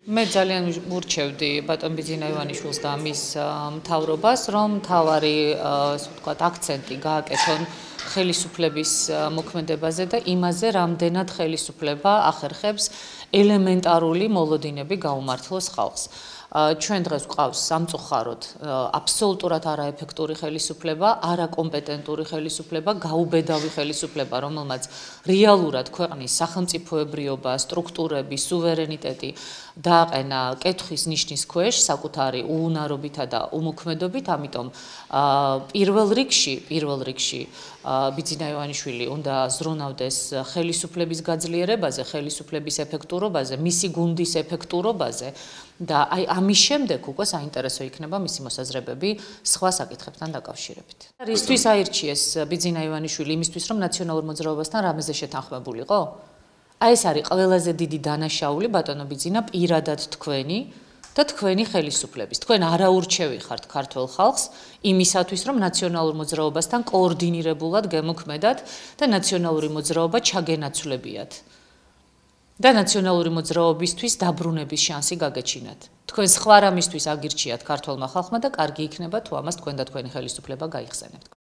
მე ძალიან ვურჩევდი ბატონ ბიძინა ივანიშვილს და მის მთავრობას, რომ მთავარი აქცენტი გააკეთონ ხელისუფლების მოქმედებაზე და იმაზე, რამდენად ხელისუფლება ახერხებს ელემენტარული მოლოდინები გაუმართლოს ხალხს. ჩვენ დღეს გვყავს სამწუხაროდ აბსოლუტურად არაეფექტური ხელისუფლება, არაკომპეტენტური ხელისუფლება, გაუბედავი ხელისუფლება, რომელმაც რეალურად ქვეყნის სახელმწიფოებრიობა, სტრუქტურები, სუვერენიტეტი დააყენა კითხვის ნიშნის ქვეშ საკუთარი უუნარობითა და უმოქმედობით, ამიტომ პირველ რიგში ბიძინა ივანიშვილი უნდა ზრუნავდეს ხელისუფლების გაძლიერებაზე, ხელისუფლების ეფექტურობაზე, მისი გუნდის ეფექტურობაზე და აი ამის შემდეგ უკვე საინტერესო იქნება მისი მოსაზრებები სხვა საკითხებთან დაკავშირებით. რისთვის აირჩიეს ბიძინა ივანიშვილი იმისთვის, რომ ნაციონალურ მოძრაობასთან რამეზე შეთანხმებულიყო? აი ეს არის ყველაზე დიდი დანაშაული ბატონო ბიძინა პირადად თქვენი და თქვენი ხელისუფლების. თქვენ არაურჩევი ხართ ქართულ ხალხს იმისათვის, რომ ნაციონალურ მოძრაობასთან კოორდინირებულად გემოქმედათ და ნაციონალური მოძრაობა ჩაგენაცვლებიათ. და ნაციონალური მოძრაობისთვის დაბრუნების შანსი გაგეჩინათ. თქვენ სხვა რამისთვის აგირჩიათ ქართულმა ხალხმა და კარგი იქნება თუ ამას თქვენ და თქვენი ხელისუფლება გაიხსენებთ.